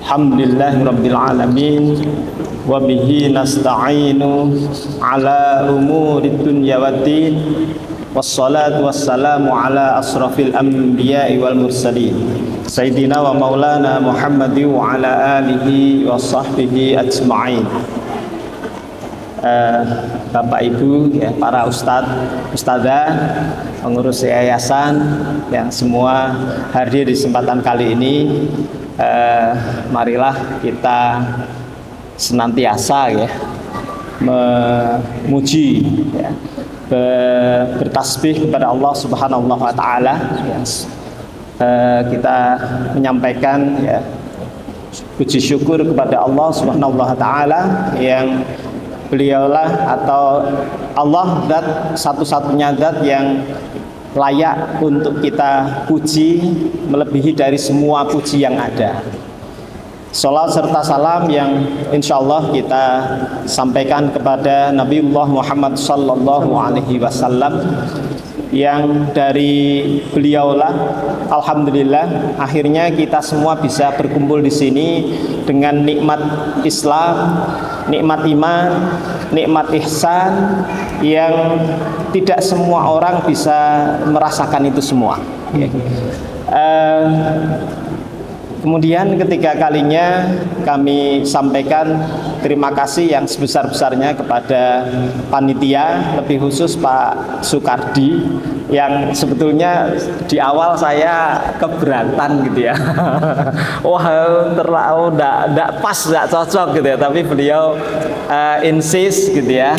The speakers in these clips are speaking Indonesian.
Alhamdulillahirabbil alamin wa bihi nasta'inu ala umurid dunya waddin wassalatu wassalamu ala asrafil anbiya'i wal mursalin sayyidina wa maulana Muhammadin wa ala alihi wa sahbihi ajma'in. Bapak Ibu ya, para ustadzah, pengurus yayasan yang semua hadir di kesempatan kali ini, marilah kita senantiasa ya memuji ya, bertasbih kepada Allah Subhanahu wa taala ya, kita menyampaikan ya puji syukur kepada Allah Subhanahu wa taala yang beliaulah atau Allah zat satu-satunya zat yang layak untuk kita puji melebihi dari semua puji yang ada. Salat serta salam yang insya Allah kita sampaikan kepada Nabiullah Muhammad sallallahu alaihi wasallam yang dari beliaulah alhamdulillah akhirnya kita semua bisa berkumpul di sini dengan nikmat Islam, nikmat iman, nikmat ihsan yang tidak semua orang bisa merasakan itu semua. Kemudian ketiga kalinya kami sampaikan terima kasih yang sebesar-besarnya kepada panitia, lebih khusus Pak Sukardi yang sebetulnya di awal saya keberatan gitu ya. Wah, terlalu enggak pas, enggak cocok gitu ya, tapi beliau insist gitu ya.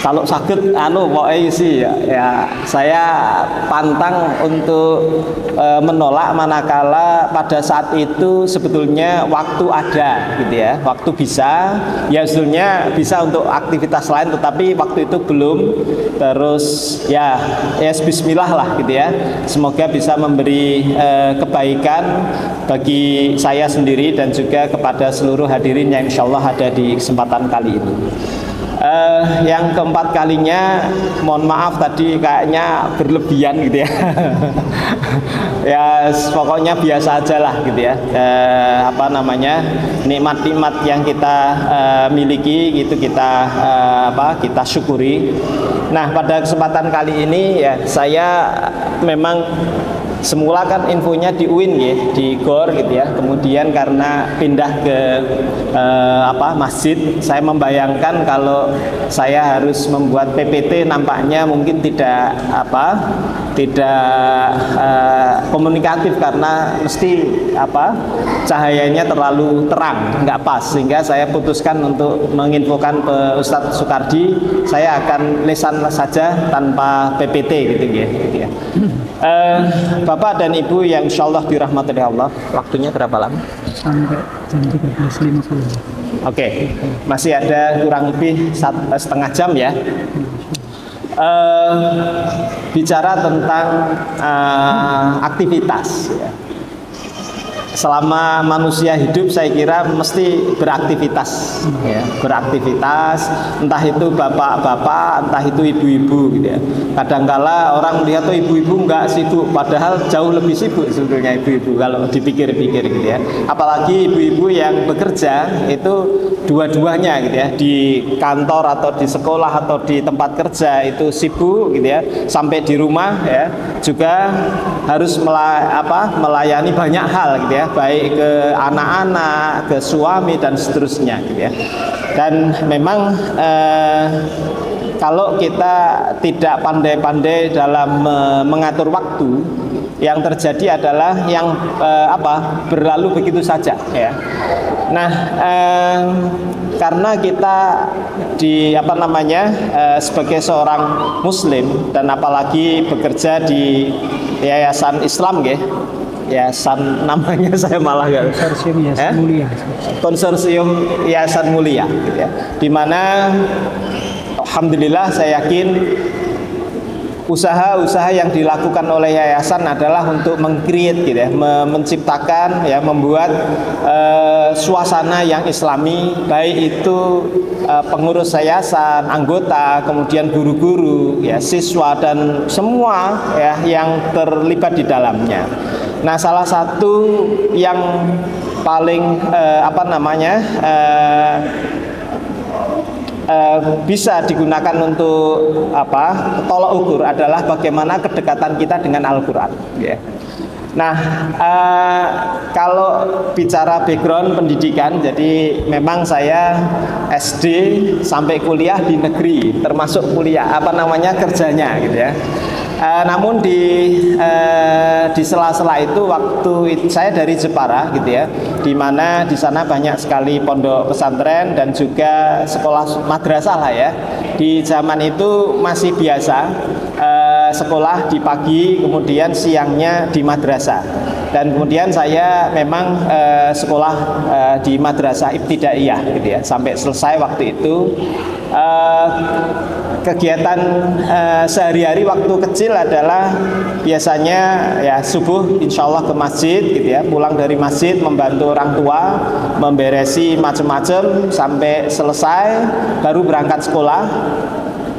Kalau sakit pokoknya sih ya saya pantang untuk menolak manakala pada saat itu sebetulnya waktu ada gitu ya, waktu bisa ya, sebetulnya bisa untuk aktivitas lain tetapi waktu itu belum, terus ya bismillah lah gitu ya, semoga bisa memberi kebaikan bagi saya sendiri dan juga kepada seluruh hadirin yang insyaallah ada di kesempatan kali ini. Yang keempat kalinya, mohon maaf tadi kayaknya berlebihan gitu ya. Ya pokoknya biasa aja lah gitu ya. Nikmat-nikmat yang kita miliki itu kita syukuri. Nah pada kesempatan kali ini ya saya memang semula kan infonya di UIN ya, di GOR gitu ya. Kemudian karena pindah ke masjid, saya membayangkan kalau saya harus membuat PPT nampaknya mungkin tidak komunikatif karena mesti cahayanya terlalu terang, nggak pas, sehingga saya putuskan untuk menginfokan ke Ustadz Sukardi saya akan lisan saja tanpa PPT gitu ya. Bapak dan Ibu yang insyaallah dirahmati Allah, waktunya berapa lama? Sampai jam 13.50. Oke, masih ada kurang lebih setengah jam ya. Bicara tentang aktivitas ya. Selama manusia hidup saya kira mesti beraktivitas ya, beraktivitas, entah itu bapak-bapak, entah itu ibu-ibu gitu ya. Kadangkala orang melihat tuh ibu-ibu enggak sibuk, padahal jauh lebih sibuk sebetulnya ibu-ibu kalau dipikir-pikir gitu ya. Apalagi ibu-ibu yang bekerja itu dua-duanya gitu ya, di kantor atau di sekolah atau di tempat kerja itu sibuk gitu ya, sampai di rumah ya juga harus melayani banyak hal gitu ya, baik ke anak-anak, ke suami dan seterusnya gitu ya. Dan memang kalau kita tidak pandai-pandai dalam mengatur waktu, yang terjadi adalah yang berlalu begitu saja ya. Nah, karena kita sebagai seorang muslim dan apalagi bekerja di yayasan Islam ya. Yayasan namanya saya malah nggak. Konsorsium Yayasan Mulia. Konsorsium Yayasan Mulia gitu ya. Di mana alhamdulillah saya yakin usaha-usaha yang dilakukan oleh yayasan adalah untuk meng-create gitu ya, menciptakan ya, membuat suasana yang islami, baik itu pengurus yayasan, anggota, kemudian guru-guru, ya, siswa dan semua ya yang terlibat di dalamnya. Nah, salah satu yang paling bisa digunakan untuk tolok ukur adalah bagaimana kedekatan kita dengan Al-Quran. Ya. Nah, kalau bicara background pendidikan, jadi memang saya SD sampai kuliah di negeri, termasuk kuliah kerjanya, gitu ya. Namun di sela-sela itu waktu saya dari Jepara, gitu ya, di mana di sana banyak sekali pondok pesantren dan juga sekolah madrasah lah ya. Di zaman itu masih biasa sekolah di pagi, kemudian siangnya di madrasah. Dan kemudian saya memang sekolah di madrasah ibtidaiyah, gitu ya, sampai selesai waktu itu. Kegiatan sehari-hari waktu kecil adalah biasanya ya subuh insya Allah ke masjid, gitu ya, pulang dari masjid membantu orang tua memberesi macam-macam sampai selesai baru berangkat sekolah.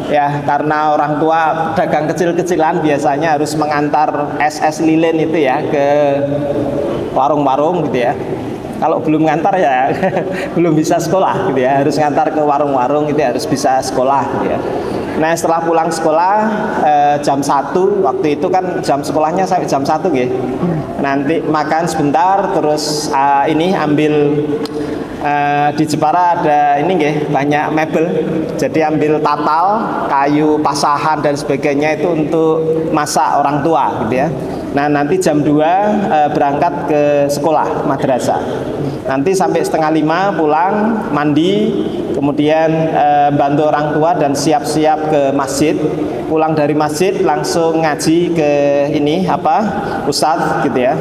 Ya, karena orang tua dagang kecil-kecilan biasanya harus mengantar es lilin itu ya ke warung-warung, gitu ya. Kalau belum ngantar ya belum bisa sekolah, gitu ya. Harus ngantar ke warung-warung itu harus bisa sekolah, gitu ya. Nah, setelah pulang sekolah jam 1, waktu itu kan jam sekolahnya sampai jam 1 gitu. Nanti makan sebentar terus ambil di Jepara ada banyak mebel. Jadi ambil tatal, kayu pasahan dan sebagainya itu untuk masak orang tua, gitu ya. Nah, nanti jam 2 berangkat ke sekolah madrasah. Nanti sampai 4:30 pulang, mandi, kemudian bantu orang tua dan siap-siap ke masjid. Pulang dari masjid langsung ngaji ke Ustadz, gitu ya.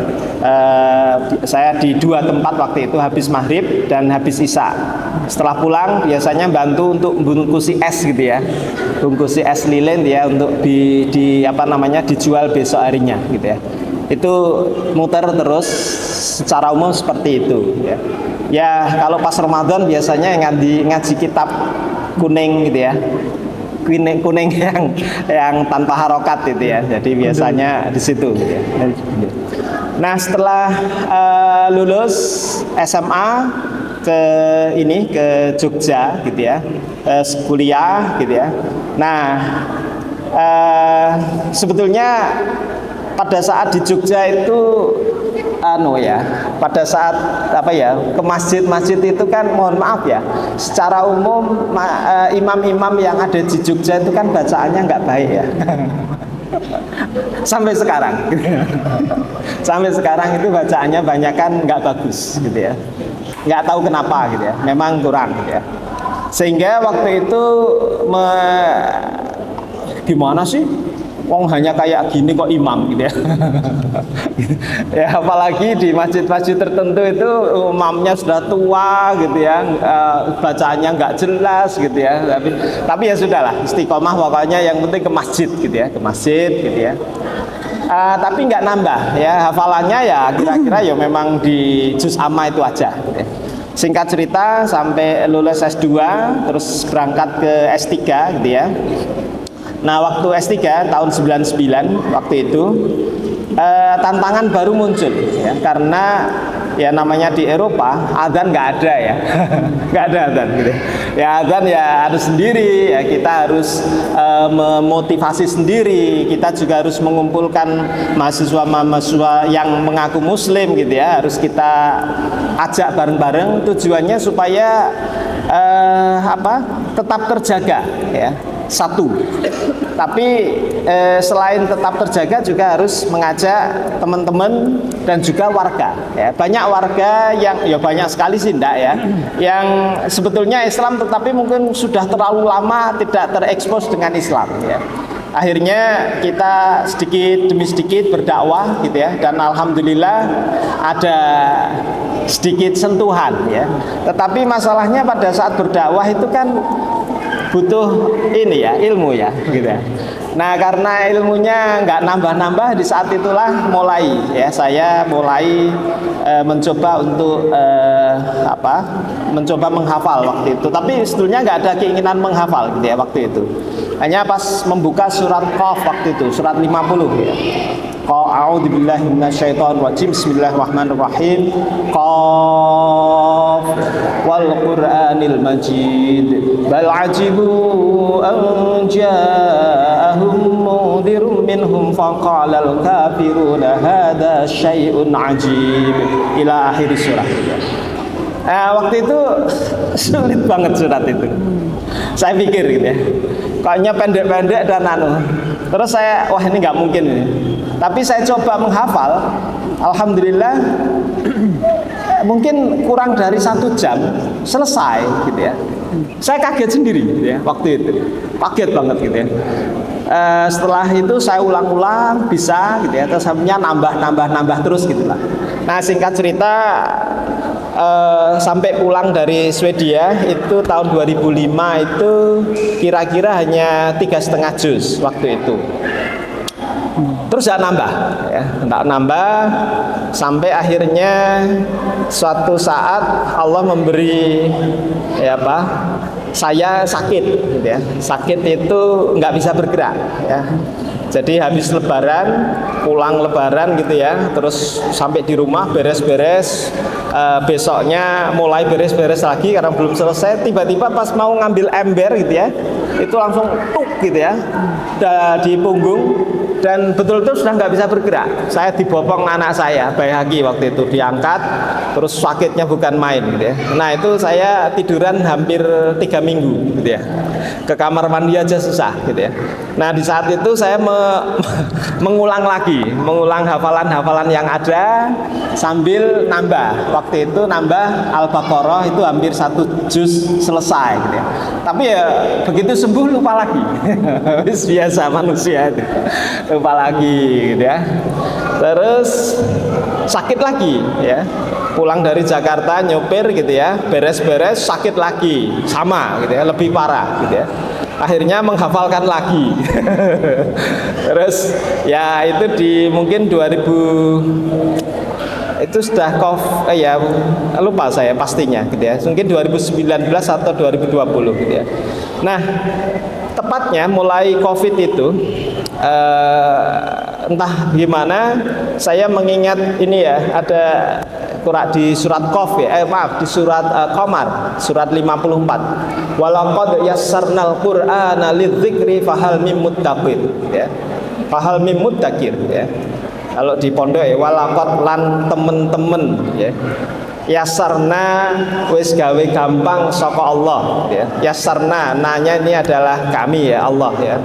Saya di 2 tempat waktu itu, habis maghrib dan habis isya. Setelah pulang biasanya bantu untuk bungkusi es, gitu ya, bungkusi es lilin ya, untuk dijual besok harinya, gitu ya. Itu muter terus secara umum seperti itu, ya. Ya, kalau pas Ramadan biasanya ngaji kitab kuning, gitu ya, kuning yang tanpa harokat itu ya. Jadi biasanya di situ, gitu ya. Nah, setelah lulus SMA ke Jogja, gitu ya, kuliah, gitu ya. Nah, sebetulnya pada saat di Jogja itu pada saat ke masjid itu kan, mohon maaf ya, secara umum imam-imam yang ada di Jogja itu kan bacaannya nggak baik ya. Sampai sekarang itu bacaannya banyak kan nggak bagus, gitu ya. Nggak tahu kenapa, gitu ya, memang kurang, gitu ya. Sehingga waktu itu gimana sih? Wong hanya kayak gini kok imam, gitu ya. Ya, apalagi di masjid-masjid tertentu itu imamnya sudah tua, gitu ya, bacaannya nggak jelas, gitu ya. Tapi ya sudahlah, istiqomah pokoknya, yang penting ke masjid, gitu ya, ke masjid, gitu ya. Tapi nggak nambah ya hafalannya, ya kira-kira ya memang di juz amma itu aja, gitu ya. Singkat cerita sampai lulus S2 terus berangkat ke S3, gitu ya. Nah, waktu S3 tahun 99 waktu itu tantangan baru muncul ya, karena ya namanya di Eropa adzan nggak ada ya. Nggak ada adzan, gitu ya. Adzan ya harus sendiri ya, kita harus memotivasi sendiri, kita juga harus mengumpulkan mahasiswa yang mengaku muslim, gitu ya, harus kita ajak bareng-bareng, tujuannya supaya tetap terjaga ya, satu. Tapi selain tetap terjaga juga harus mengajak teman-teman dan juga warga ya. Banyak warga yang ya banyak sekali sih ya, yang sebetulnya Islam tetapi mungkin sudah terlalu lama tidak terekspos dengan Islam ya. Akhirnya kita sedikit demi sedikit berdakwah, gitu ya, dan alhamdulillah ada sedikit sentuhan ya. Tetapi masalahnya pada saat berdakwah itu kan butuh ilmu ya, gitu ya. Nah, karena ilmunya nggak nambah-nambah, di saat itulah saya mulai mencoba untuk mencoba menghafal waktu itu. Tapi sebetulnya nggak ada keinginan menghafal, gitu ya, waktu itu. Hanya pas membuka surat Qaf waktu itu, surat 50 ya. A'udzu billahi minasyaitonir rajim. Bismillahirrahmanirrahim. Qaf wal Qur'anil Majid. Bal ajibu an ja'ahum mudhirun minhum faqala al kafiruna hadza syai'un ajib. Ila akhir surah. Waktu itu sulit banget surat itu. Saya pikir gitu ya, kayaknya pendek-pendek dan terus saya, wah ini nggak mungkin ini. Tapi saya coba menghafal, alhamdulillah mungkin kurang dari 1 jam selesai gitu ya. Saya kaget sendiri gitu ya waktu itu, kaget banget gitu ya. Setelah itu saya ulang-ulang bisa gitu ya, terus akhirnya nambah terus gitulah. Nah singkat cerita, sampai pulang dari Swedia itu tahun 2005 itu kira-kira hanya 3,5 juz waktu itu. Terus ya nambah sampai akhirnya suatu saat Allah memberi saya sakit gitu ya. Sakit itu nggak bisa bergerak ya. Jadi habis lebaran, pulang lebaran gitu ya, terus sampai di rumah beres-beres, besoknya mulai beres-beres lagi karena belum selesai. Tiba-tiba pas mau ngambil ember gitu ya, itu langsung tuk gitu ya, di punggung, dan betul-betul sudah nggak bisa bergerak. Saya dibopong anak saya, Bayhaqi waktu itu, diangkat, terus sakitnya bukan main gitu ya. Nah itu saya tiduran hampir 3 minggu gitu ya, ke kamar mandi aja susah gitu ya. Nah di saat itu saya mengulang hafalan-hafalan yang ada sambil nambah. Waktu itu nambah Al-Baqarah itu hampir 1 juz selesai gitu ya. Tapi ya begitu sembuh lupa lagi. Biasa manusia itu, lupa lagi gitu ya. Terus sakit lagi ya. Pulang dari Jakarta nyopir gitu ya, beres-beres sakit lagi, sama gitu ya, lebih parah gitu ya. Akhirnya menghafalkan lagi. Terus ya itu di mungkin 2000 itu sudah ya lupa saya pastinya gitu ya. Mungkin 2019 atau 2020 gitu ya. Nah, tepatnya mulai Covid itu entah gimana saya mengingat ini ya, ada di surat Qaf ya, di surat Qamar, surat 54. Walaqad yassarnal Qur'ana lidzikri fahal mim muddaqir ya. Fahal mim muddaqir ya. Kalau di pondok ya walaqad lan temen-temen ya. Yassarna wis gawe gampang saka Allah ya. Yassarna nanya ini adalah kami ya, Allah ya.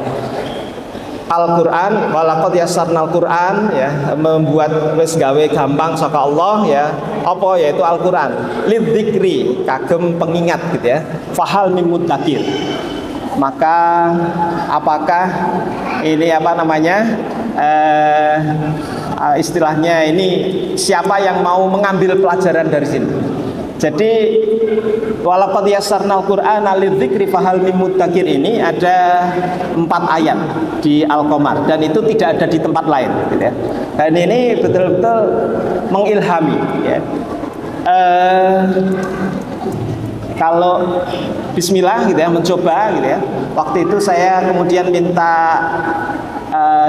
Al-Quran, walaqad yassarnal Quran ya, membuat wis gawe gampang saka Allah ya. Apa yaitu Al-Quran lidzikri, kagem pengingat gitu ya. Fahal mim muddaqir, maka apakah ini istilahnya ini siapa yang mau mengambil pelajaran dari sini. Jadi walaqad yassarnal Qur'ana lidzikri fahal mim muddaqir ini ada 4 ayat di Al-Qamar dan itu tidak ada di tempat lain gitu ya. Dan ini betul-betul mengilhami ya. Kalau bismillah gitu ya, mencoba gitu ya. Waktu itu saya kemudian minta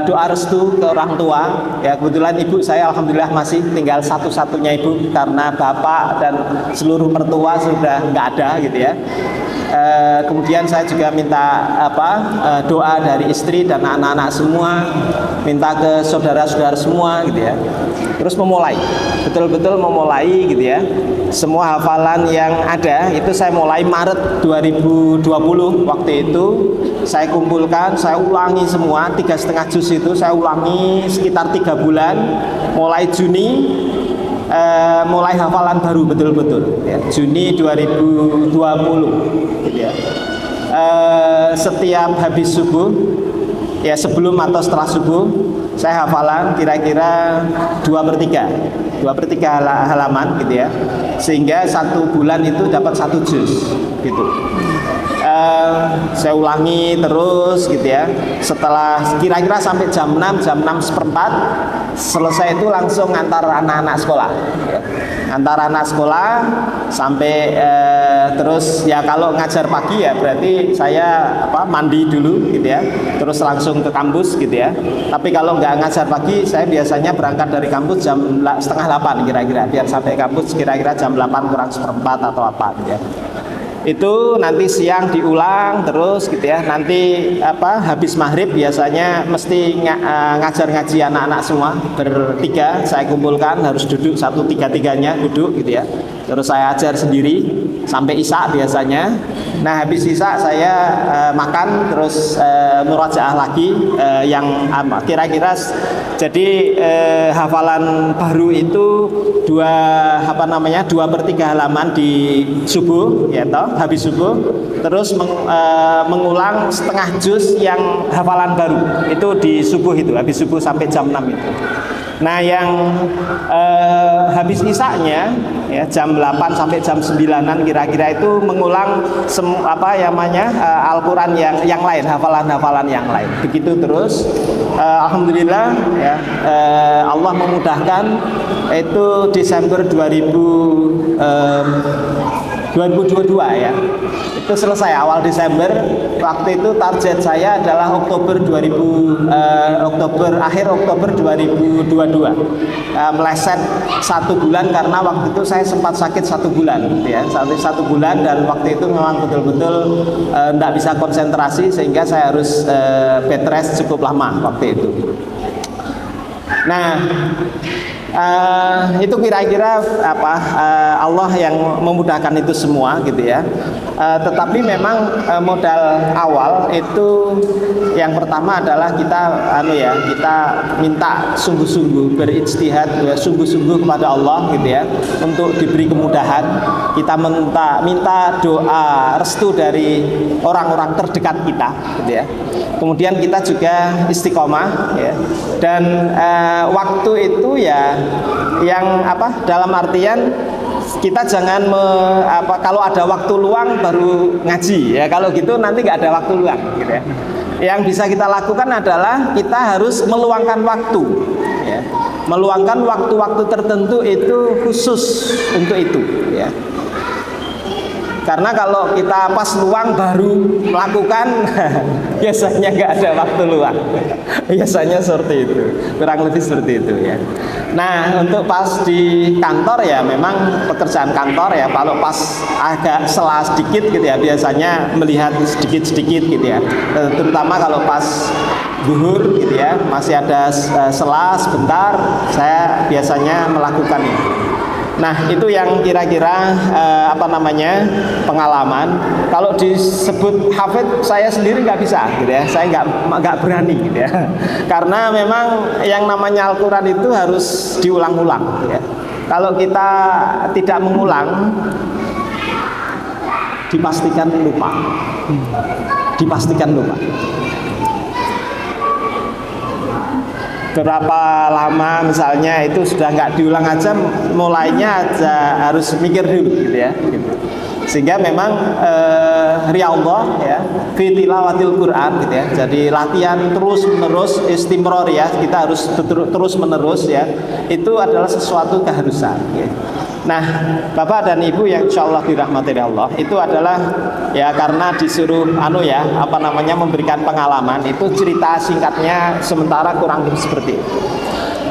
doa restu ke orang tua ya. Kebetulan ibu saya alhamdulillah masih tinggal satu-satunya ibu karena bapak dan seluruh mertua sudah nggak ada gitu ya. Kemudian saya juga minta doa dari istri dan anak-anak semua, minta ke saudara-saudara semua gitu ya. Terus betul-betul memulai gitu ya. Semua hafalan yang ada itu saya mulai Maret 2020 waktu itu saya kumpulkan, saya ulangi semua 3,5 juz itu saya ulangi sekitar 3 bulan. Mulai Juni mulai hafalan baru betul-betul ya. Juni 2020 gitu ya. Setiap habis subuh ya, sebelum atau setelah subuh saya hafalan kira-kira 2/3 2/3 halaman gitu ya, sehingga 1 bulan itu dapat 1 juz gitu. Saya ulangi terus gitu ya. Setelah kira-kira sampai jam 6, jam 6:15 selesai itu langsung antar anak-anak sekolah. Antar anak sekolah sampai terus ya kalau ngajar pagi ya berarti saya mandi dulu gitu ya. Terus langsung ke kampus gitu ya. Tapi kalau nggak ngajar pagi saya biasanya berangkat dari kampus jam 7:30 kira-kira, biar sampai kampus kira-kira jam 8:45 atau apa gitu ya. Itu nanti siang diulang terus gitu ya. Nanti habis maghrib biasanya mesti ngajar ngaji anak-anak semua bertiga, saya kumpulkan, harus duduk 1-3-3-nya duduk gitu ya. Terus saya ajar sendiri sampai isya biasanya. Nah habis isya saya makan terus murajaah lagi yang kira-kira jadi hafalan baru itu 2/3 halaman di subuh ya toh, habis subuh terus mengulang setengah juz yang hafalan baru itu di subuh itu, habis subuh sampai jam 6 itu. Nah yang habis isaknya ya jam 8 sampai jam 9-an kira-kira itu mengulang Al-Quran yang lain, hafalan-hafalan yang lain. Begitu terus. Alhamdulillah ya, Allah memudahkan itu Desember 2022 ya. Itu selesai awal Desember. Waktu itu target saya adalah akhir Oktober 2022. Meleset 1 bulan karena waktu itu saya sempat sakit 1 bulan ya. Satu bulan dan waktu itu memang betul-betul tidak bisa konsentrasi sehingga saya harus bed rest cukup lama waktu itu. Nah, itu kira-kira Allah yang memudahkan itu semua gitu ya. Tetapi memang modal awal itu yang pertama adalah kita minta sungguh-sungguh berijtihad, sungguh-sungguh kepada Allah gitu ya, untuk diberi kemudahan. Kita minta doa restu dari orang-orang terdekat kita gitu ya. Kemudian kita juga istiqomah ya. Dan waktu itu ya yang dalam artian kita jangan kalau ada waktu luang baru ngaji ya, kalau gitu nanti nggak ada waktu luang gitu ya. Yang bisa kita lakukan adalah kita harus meluangkan waktu ya. Meluangkan waktu-waktu tertentu itu khusus untuk itu ya. Karena kalau kita pas luang baru melakukan biasanya nggak ada waktu luang. Biasanya seperti itu, kurang lebih seperti itu ya. Nah untuk pas di kantor ya memang pekerjaan kantor ya, kalau pas agak sela sedikit gitu ya biasanya melihat sedikit-sedikit gitu ya. Terutama kalau pas zuhur gitu ya masih ada sela sebentar, saya biasanya melakukan ini. Nah itu yang kira-kira pengalaman. Kalau disebut hafid saya sendiri nggak bisa gitu ya, saya nggak berani gitu ya. Karena memang yang namanya Al-Quran itu harus diulang-ulang gitu ya. Kalau kita tidak mengulang dipastikan lupa. Dipastikan lupa. Berapa lama misalnya itu sudah nggak diulang aja, mulainya aja harus mikir dulu gitu ya gitu. Sehingga memang riyadhah ya fi tilawatil Quran gitu ya, jadi latihan terus menerus, istimror ya, kita harus terus menerus ya, itu adalah sesuatu keharusan ya. Nah Bapak dan Ibu yang insya Allah dirahmati Allah, itu adalah ya karena disuruh memberikan pengalaman, itu cerita singkatnya sementara kurang lebih seperti itu.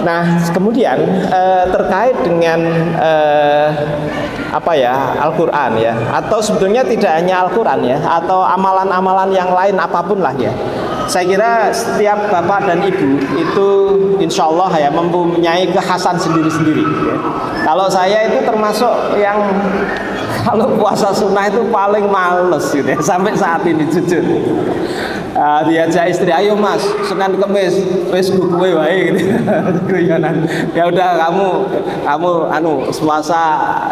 Nah kemudian terkait dengan Al-Quran ya, atau sebetulnya tidak hanya Al-Quran ya, atau amalan-amalan yang lain apapun lah ya. Saya kira setiap bapak dan ibu itu insya Allah ya mempunyai kekhasan sendiri-sendiri ya. Kalau saya itu termasuk yang kalau puasa sunnah itu paling males gitu ya, sampai saat ini jujur. Diajak istri, ayo mas, Senin Kemis wis gue wae gitu. Guyonan. Ya udah kamu puasa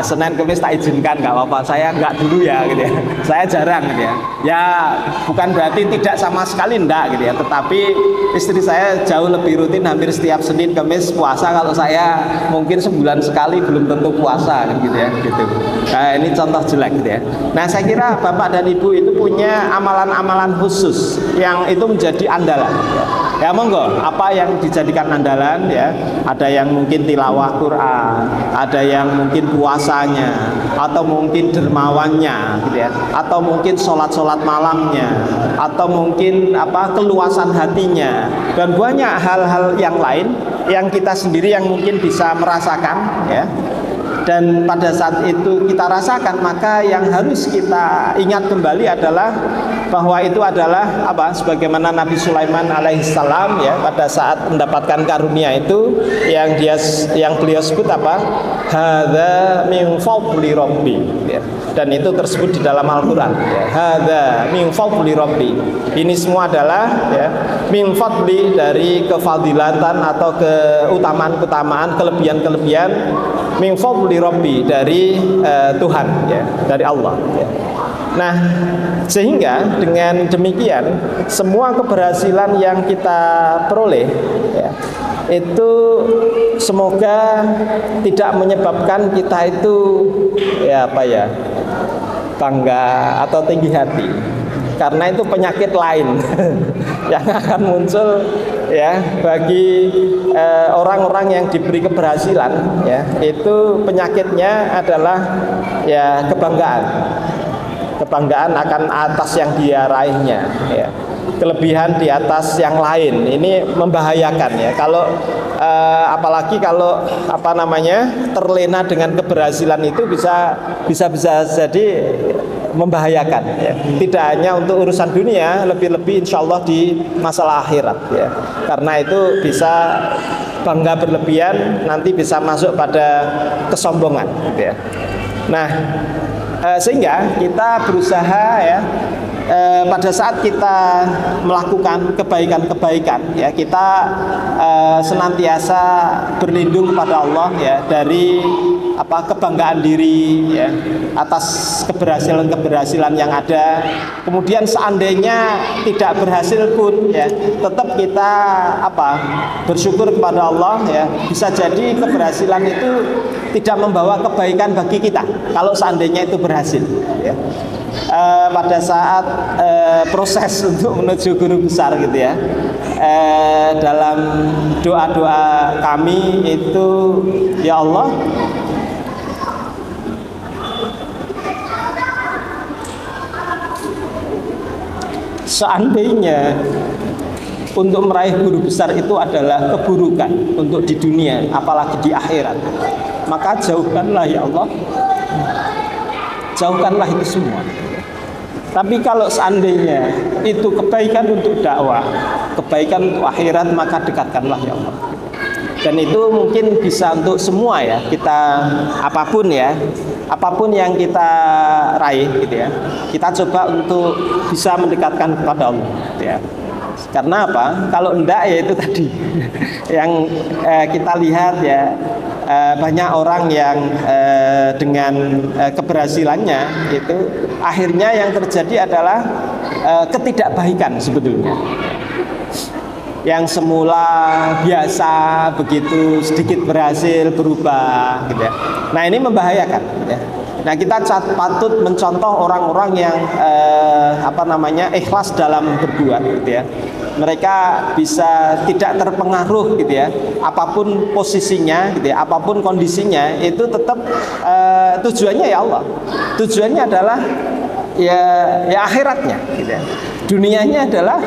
Senin Kemis tak izinkan, nggak apa-apa, saya nggak dulu ya gitu ya, saya jarang gitu ya. Ya bukan berarti tidak sama sekali enggak gitu ya, tetapi istri saya jauh lebih rutin, hampir setiap Senin Kemis puasa. Kalau saya mungkin sebulan sekali belum tentu puasa gitu ya gitu. Nah, ini contoh jelek gitu ya. Nah saya kira bapak dan ibu itu punya amalan-amalan khusus yang itu menjadi andalan ya. Ya monggo, apa yang dijadikan andalan ya? Ada yang mungkin tilawah Quran, ada yang mungkin puasanya, atau mungkin dermawannya gitu ya, atau mungkin sholat malamnya, atau mungkin keluasan hatinya, dan banyak hal-hal yang lain yang kita sendiri yang mungkin bisa merasakan ya. Dan pada saat itu kita rasakan, maka yang harus kita ingat kembali adalah bahwa itu adalah sebagaimana Nabi Sulaiman alaihissalam ya, pada saat mendapatkan karunia itu yang beliau sebut hadza min fadli rabbi ya. Dan itu tersebut di dalam Al-Qur'an ya. Hadza min fadli rabbi. Ini semua adalah ya min fadli, dari kefadilatan atau keutamaan-keutamaan, kelebihan-kelebihan, min fadli rabbi, dari Tuhan ya, dari Allah ya. Nah, sehingga dengan demikian semua keberhasilan yang kita peroleh ya, itu semoga tidak menyebabkan kita itu bangga atau tinggi hati, karena itu penyakit lain yang akan muncul ya bagi orang-orang yang diberi keberhasilan ya. Itu penyakitnya adalah ya kebanggaan akan atas yang dia raihnya ya, kelebihan di atas yang lain. Ini membahayakan ya, kalau apalagi kalau terlena dengan keberhasilan itu bisa jadi membahayakan ya. Tidak hanya untuk urusan dunia, lebih-lebih insya Allah di masalah akhirat ya. Karena itu bisa bangga berlebihan, nanti bisa masuk pada kesombongan gitu ya. Nah, sehingga kita berusaha ya, pada saat kita melakukan kebaikan-kebaikan ya, kita senantiasa berlindung kepada Allah ya dari kebanggaan diri ya atas keberhasilan yang ada. Kemudian seandainya tidak berhasil pun ya, tetap kita bersyukur kepada Allah ya. Bisa jadi keberhasilan itu tidak membawa kebaikan bagi kita kalau seandainya itu berhasil ya. Pada saat proses untuk menuju guru besar gitu ya, dalam doa-doa kami itu, ya Allah, seandainya untuk meraih guru besar itu adalah keburukan untuk di dunia, apalagi di akhirat, maka jauhkanlah ya Allah, jauhkanlah itu semua. Tapi kalau seandainya itu kebaikan untuk dakwah, kebaikan untuk akhirat, maka dekatkanlah ya Allah. Dan itu mungkin bisa untuk semua ya, kita apapun yang kita raih gitu ya, kita coba untuk bisa mendekatkan kepada Allah gitu ya. Karena apa? Kalau enggak ya itu tadi yang kita lihat ya, banyak orang yang dengan keberhasilannya itu akhirnya yang terjadi adalah ketidakbaikan sebetulnya. Yang semula biasa, begitu sedikit berhasil berubah gitu ya. Nah, ini membahayakan ya. Nah, kita patut mencontoh orang-orang yang ikhlas dalam berbuat gitu ya. Mereka bisa tidak terpengaruh gitu ya, apapun posisinya gitu ya, apapun kondisinya, itu tetap tujuannya ya Allah. Tujuannya adalah ya akhiratnya gitu ya. Dunianya adalah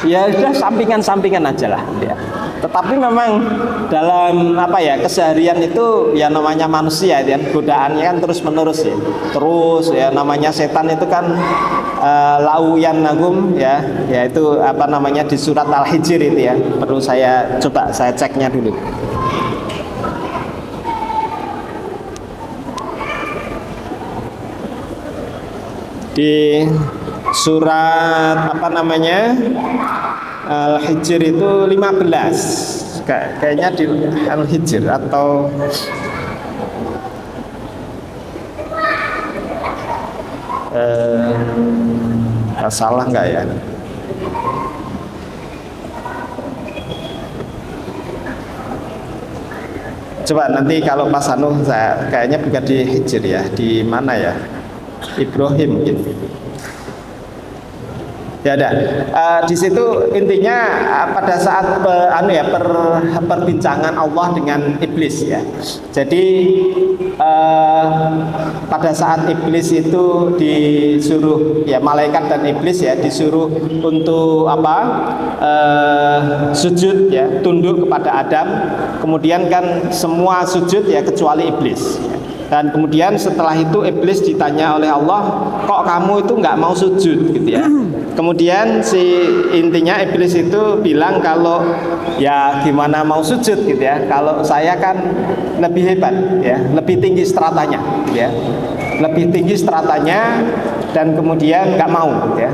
ya udah sampingan-sampingan aja lah gitu ya. Tetapi memang dalam keseharian itu ya namanya manusia ya, godaannya kan terus menerus ya. Terus ya namanya setan itu kan lauyan nagum ya, yaitu di surat Al-Hijr itu ya. Perlu saya ceknya dulu. Di surat apa namanya Al-Hijr itu 15. Kayaknya di Al-Hijr atau salah nggak ya? Coba nanti kalau Mas Anu, saya kayaknya bukan di Hijr ya, di mana ya? Ibrahim mungkin. Ya ada. Di situ intinya pada saat perbincangan Allah dengan iblis ya. Jadi pada saat iblis itu disuruh ya, malaikat dan iblis ya disuruh untuk sujud ya, tunduk kepada Adam. Kemudian kan semua sujud ya kecuali iblis. Dan kemudian setelah itu iblis ditanya oleh Allah, kok kamu itu nggak mau sujud gitu ya. Kemudian intinya iblis itu bilang kalau ya gimana mau sujud gitu ya, kalau saya kan lebih hebat ya, lebih tinggi stratanya ya, lebih tinggi stratanya, dan kemudian nggak mau gitu ya.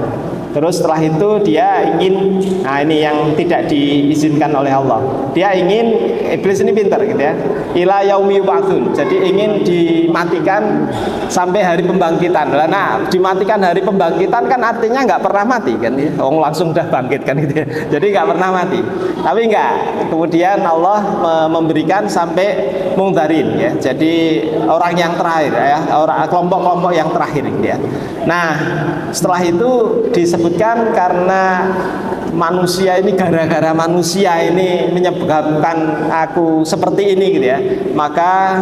Terus setelah itu dia ingin, nah ini yang tidak diizinkan oleh Allah. Dia ingin, iblis ini pintar gitu ya, ila yaumi yub'atsun. Jadi ingin dimatikan sampai hari pembangkitan. Nah, dimatikan hari pembangkitan kan artinya nggak pernah mati kan? Langsung udah bangkit kan gitu ya. Jadi nggak pernah mati. Tapi enggak. Kemudian Allah memberikan sampai mungdarin ya. Jadi orang yang terakhir ya, kelompok-kelompok yang terakhir gitu ya. Nah, setelah itu disebutkan karena manusia ini, gara-gara manusia ini menyebabkan aku seperti ini gitu ya, maka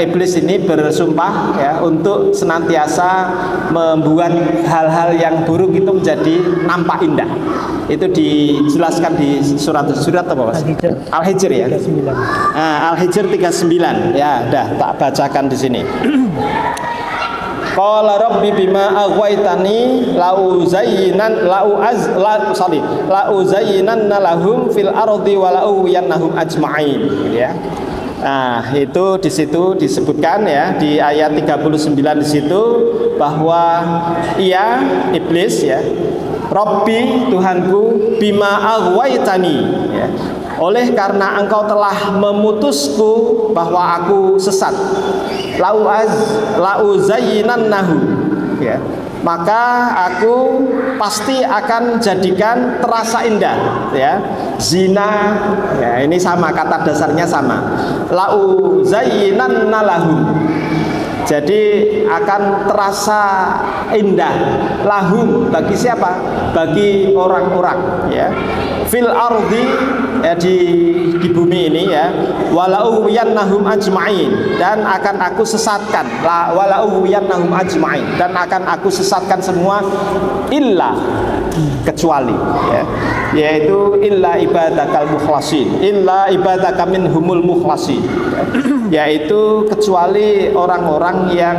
iblis ini bersumpah ya untuk senantiasa membuat hal-hal yang buruk itu menjadi nampak indah. Itu dijelaskan di surat apa Mas? Al-Hijr ya. Al-Hijr 39 ya, dah tak bacakan di sini. Qala rabbi bima aghwaytani la'uzayyinanna lahum fil ardi wa la'uwiyannahum ajma'in ya. Nah, itu di situ disebutkan ya di ayat 39 di situ bahwa ia iblis ya, Rabbi Tuhanku bima aghwaytani ya, oleh karena engkau telah memutusku bahwa aku sesat, la'uzayyinannahu ya, maka aku pasti akan jadikan terasa indah ya, zina ya, ini sama, kata dasarnya sama, la'uzayyinannalahum. Jadi akan terasa indah lahum, bagi siapa? Bagi orang-orang ya, fil ardi ya, di bumi ini ya, wala'uwiyannahum ajma'in, dan akan aku sesatkan, wala'uwiyannahum ajma'in, dan akan aku sesatkan semua, illa kecuali ya, yaitu illa ibadakal mukhlasin, illa ibadaka minhumul mukhlasin ya, yaitu kecuali orang-orang yang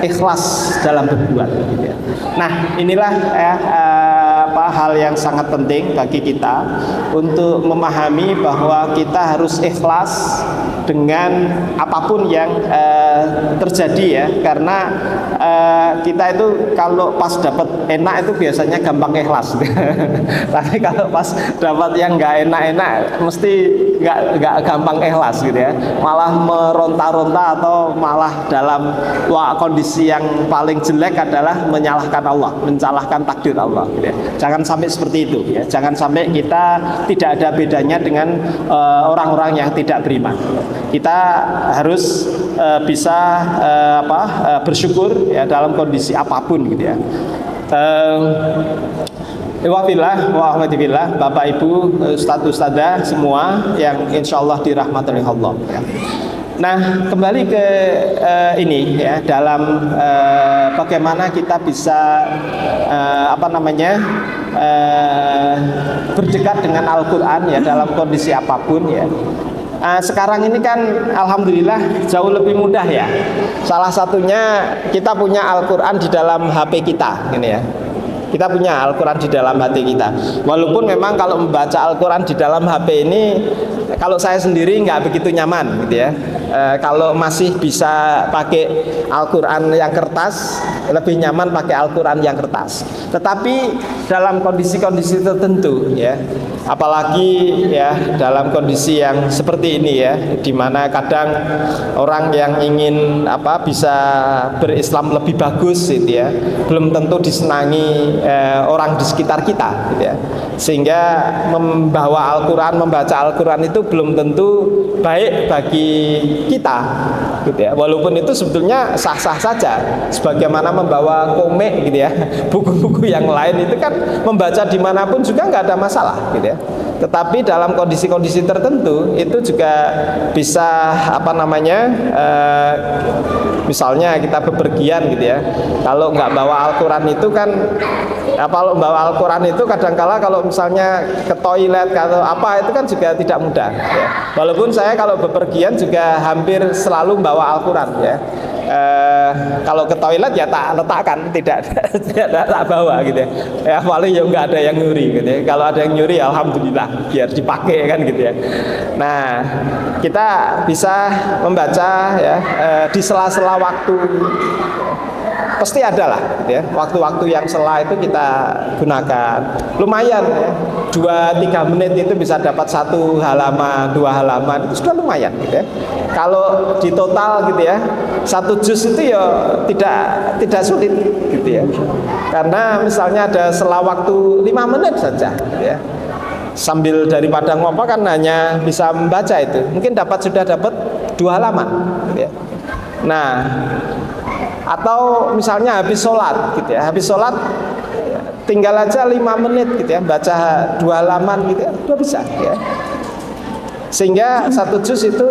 ikhlas dalam berbuat gitu ya. Nah, inilah ya, hal yang sangat penting bagi kita untuk memahami bahwa kita harus ikhlas dengan apapun yang terjadi ya, karena kita itu kalau pas dapat enak itu biasanya gampang ikhlas tapi kalau pas dapat yang nggak enak-enak mesti nggak gampang ikhlas gitu ya, malah meronta-ronta atau malah dalam kondisi yang paling jelek adalah menyalahkan Allah, mencalahkan takdir Allah gitu ya. Jangan sampai seperti itu ya, jangan sampai kita tidak ada bedanya dengan orang-orang yang tidak beriman. Kita harus bisa bersyukur ya dalam kondisi apapun gitu ya. Wafillah wa ahmadillah, Bapak Ibu, Ustadz Ustadzah semua yang insya Allah dirahmati oleh Allah ya. Nah, kembali ke ini ya, dalam bagaimana kita bisa berdekat dengan Al-Quran ya dalam kondisi apapun ya. Sekarang ini kan alhamdulillah jauh lebih mudah ya. Salah satunya kita punya Al-Quran di dalam HP kita ini ya. Kita punya Al-Quran di dalam hati kita. Walaupun memang kalau membaca Al-Quran di dalam HP ini, kalau saya sendiri nggak begitu nyaman gitu ya. Kalau masih bisa pakai Al-Quran yang kertas, lebih nyaman pakai Al-Quran yang kertas. Tetapi dalam kondisi-kondisi tertentu ya, apalagi ya dalam kondisi yang seperti ini ya, di mana kadang orang yang ingin bisa berislam lebih bagus gitu ya, belum tentu disenangi orang di sekitar kita gitu ya. Sehingga membawa Al-Quran, membaca Al-Quran itu belum tentu baik bagi kita gitu ya. Walaupun itu sebetulnya sah-sah saja, sebagaimana membawa komik gitu ya, buku-buku yang lain itu kan membaca dimanapun juga nggak ada masalah gitu ya. Tetapi dalam kondisi-kondisi tertentu itu juga bisa misalnya kita bepergian gitu ya. Kalau nggak bawa Al-Quran itu kan kalau bawa Al-Quran itu kadangkala kalau misalnya ke toilet atau apa itu kan juga tidak mudah ya. Walaupun saya kalau bepergian juga hampir selalu bawa Al-Quran ya. Kalau ke toilet ya tak letakkan, tidak tak bawa gitu ya. Ya paling ya nggak ada yang nyuri gitu ya. Kalau ada yang nyuri alhamdulillah biar dipakai kan gitu ya. Nah, kita bisa membaca ya di sela-sela waktu. Pasti ada lah gitu ya. Waktu-waktu yang sela itu kita gunakan. Lumayan ya. 2-3 menit itu bisa dapat 1 halaman, 2 halaman, itu sudah lumayan gitu ya. Kalau di total gitu ya, 1 juz itu ya tidak sulit gitu ya. Karena misalnya ada sela waktu 5 menit saja gitu ya. Sambil daripada ngopo kan hanya bisa membaca itu. Mungkin sudah dapat 2 halaman gitu ya. Nah, atau misalnya habis sholat gitu ya, habis sholat tinggal aja 5 menit gitu ya, baca 2 halaman gitu ya, udah bisa ya. Sehingga 1 juz itu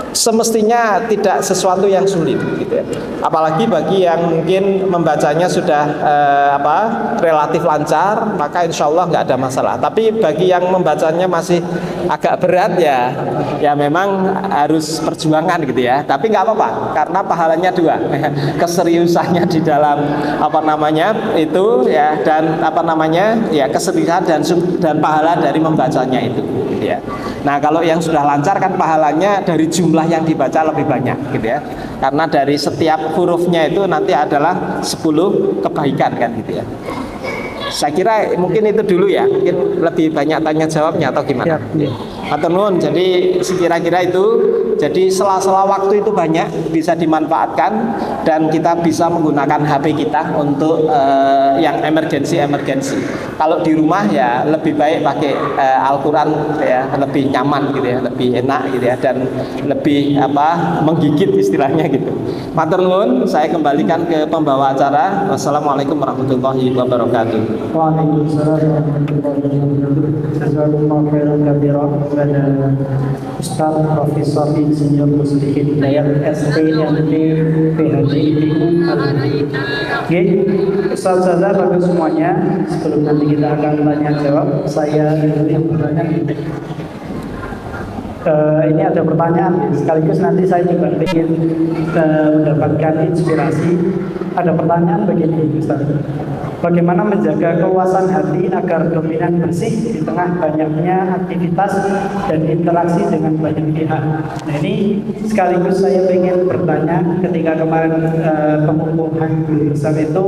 semestinya tidak sesuatu yang sulit gitu ya. Apalagi bagi yang mungkin membacanya sudah relatif lancar, maka insya Allah nggak ada masalah. Tapi bagi yang membacanya masih agak berat ya memang harus perjuangan gitu ya. Tapi nggak apa-apa karena pahalanya 2. Keseriusannya di dalam itu ya, dan keseriusan dan pahala dari membacanya itu gitu ya. Nah, kalau yang sudah lancar kan pahalanya dari jumlah yang dibaca lebih banyak gitu ya. Karena dari setiap hurufnya itu nanti adalah 10 kebaikan kan gitu ya. Saya kira mungkin itu dulu ya. Mungkin lebih banyak tanya jawabnya atau gimana? Ya. Atau jadi kira-kira itu. Jadi sela-sela waktu itu banyak bisa dimanfaatkan dan kita bisa menggunakan HP kita untuk yang emergensi. Kalau di rumah ya lebih baik pakai Al-Quran ya, lebih nyaman gitu ya, lebih enak gitu ya, dan lebih menggigit istilahnya gitu. Matur nuwun, saya kembalikan ke pembawa acara. Wassalamualaikum warahmatullahi wabarakatuh. Waalaikumsalam warahmatullahi wabarakatuh. Jazakumullahu khairan katsiran kepada Ustaz Profesor Insinyur Muslihin Hidayat SPMT PhD IPU Al-Hadi. Oke, Ustaz-Ustazah bagi semuanya, sebelum nanti kita akan tanya jawab, saya yang bertanya. Ini ada pertanyaan sekaligus nanti saya juga ingin mendapatkan inspirasi. Ada pertanyaan begini, Ustaz. Bagaimana menjaga keluasan hati agar dominan bersih di tengah banyaknya aktivitas dan interaksi dengan banyak pihak? Nah, ini sekaligus saya ingin bertanya, ketika kemarin pengukuhan guru besar itu,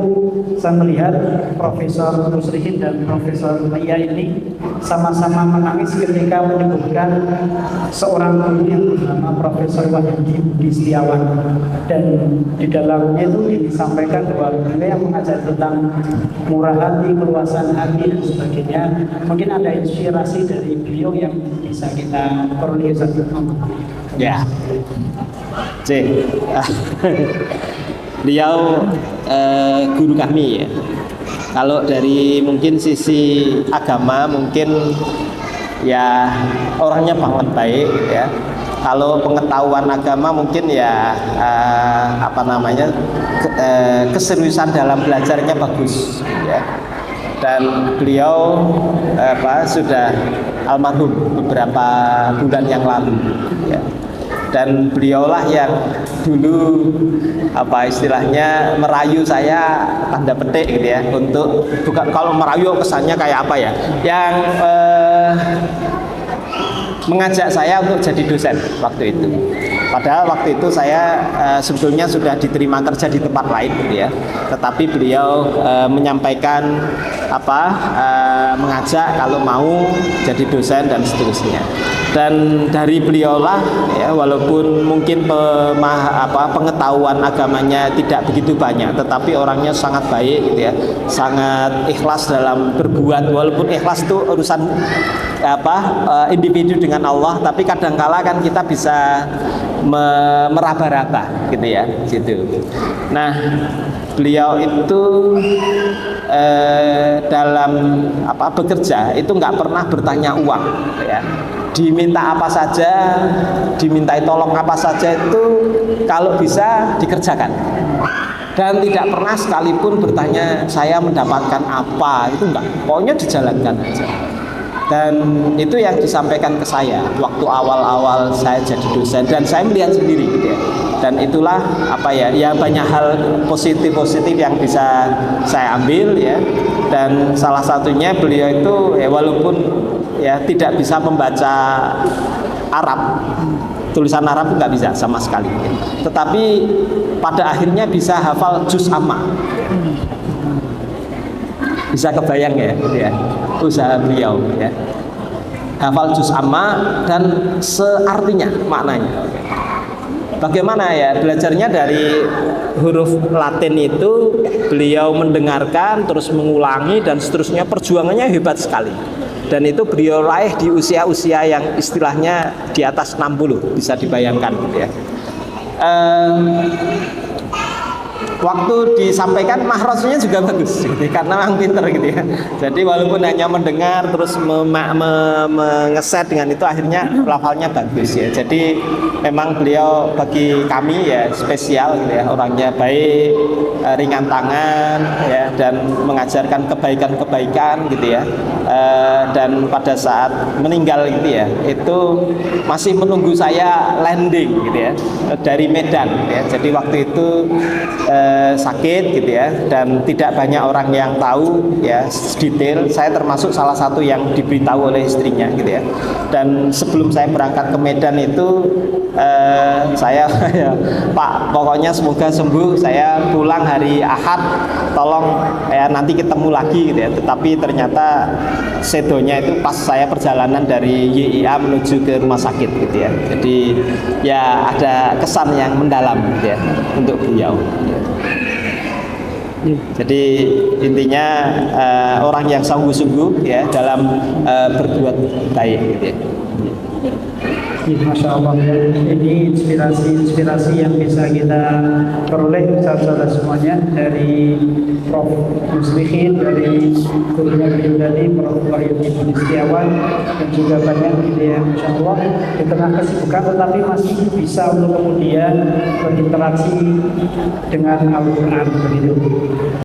saya melihat Profesor Muslihin dan Profesor Maya ini sama-sama menangis ketika menyebutkan seorang guru yang bernama Profesor Wahyudi Budi Setiawan, dan di dalamnya itu disampaikan bahwa beliau yang mengajar tentang murah hati, keluasan hati dan sebagainya. Mungkin ada inspirasi dari beliau yang bisa kita peroleh. Ya, beliau guru kami ya. Kalau dari mungkin sisi agama mungkin ya orangnya banget baik ya. Kalau pengetahuan agama mungkin ya keseriusan dalam belajarnya bagus ya. Dan beliau sudah almarhum beberapa bulan yang lalu ya. Dan beliaulah yang dulu istilahnya merayu saya, tanda petik gitu ya, untuk bukan, kalau merayu kesannya kayak apa ya, yang mengajak saya untuk jadi dosen waktu itu. Padahal waktu itu saya sebetulnya sudah diterima kerja di tempat lain gitu ya. Tetapi beliau menyampaikan mengajak kalau mau jadi dosen dan seterusnya. Dan dari beliaulah ya, walaupun mungkin pengetahuan agamanya tidak begitu banyak, tetapi orangnya sangat baik gitu ya, sangat ikhlas dalam berbuat. Walaupun ikhlas itu urusan individu dengan Allah, tapi kadangkala kan kita bisa meraba-raba gitu ya, gitu. Nah, beliau itu dalam bekerja itu nggak pernah bertanya uang ya. Diminta apa saja, dimintai tolong apa saja itu kalau bisa dikerjakan. Dan tidak pernah sekalipun bertanya saya mendapatkan apa, itu enggak. Pokoknya dijalankan aja. Dan itu yang disampaikan ke saya waktu awal-awal saya jadi dosen, dan saya melihat sendiri gitu ya. Dan itulah banyak hal positif yang bisa saya ambil ya. Dan salah satunya beliau itu ya, walaupun ya tidak bisa membaca Arab, tulisan Arab nggak bisa sama sekali, tetapi pada akhirnya bisa hafal juz amma. Bisa kebayang ya usaha beliau ya, hafal juz amma dan seartinya maknanya. Bagaimana ya belajarnya dari huruf Latin itu, beliau mendengarkan terus mengulangi dan seterusnya, perjuangannya hebat sekali. Dan itu beliau raih di usia-usia yang istilahnya di atas 60, bisa dibayangkan gitu ya. Waktu disampaikan mahrajnya juga bagus gitu, karena memang pinter gitu ya. Jadi walaupun hanya mendengar terus mengeset dengan itu, akhirnya lafalnya bagus ya. Jadi memang beliau bagi kami ya spesial gitu ya, orangnya baik, ringan tangan ya, dan mengajarkan kebaikan-kebaikan gitu ya. Dan pada saat meninggal gitu ya, itu masih menunggu saya landing gitu ya dari Medan gitu ya. Jadi waktu itu sakit gitu ya, dan tidak banyak orang yang tahu ya detail. Saya termasuk salah satu yang diberitahu oleh istrinya gitu ya. Dan sebelum saya berangkat ke Medan itu saya ya, Pak, pokoknya semoga sembuh, saya pulang hari Ahad, tolong ya nanti ketemu lagi gitu ya. Tetapi ternyata sedonya itu pas saya perjalanan dari YIA menuju ke rumah sakit gitu ya. Jadi ya ada kesan yang mendalam gitu ya untuk beliau. Jadi intinya orang yang sungguh-sungguh ya dalam berbuat baik gitu ya. Masya Allah ya. Ini inspirasi yang bisa kita peroleh saudara semuanya dari Prof. Muslihin, dari gurunya beliau tadi Prof. Wahyu Setiawan, dan juga banyak ide yang Masya Allah di tengah kesibukan tetapi masih bisa untuk kemudian berinteraksi dengan Al-Quran begitu.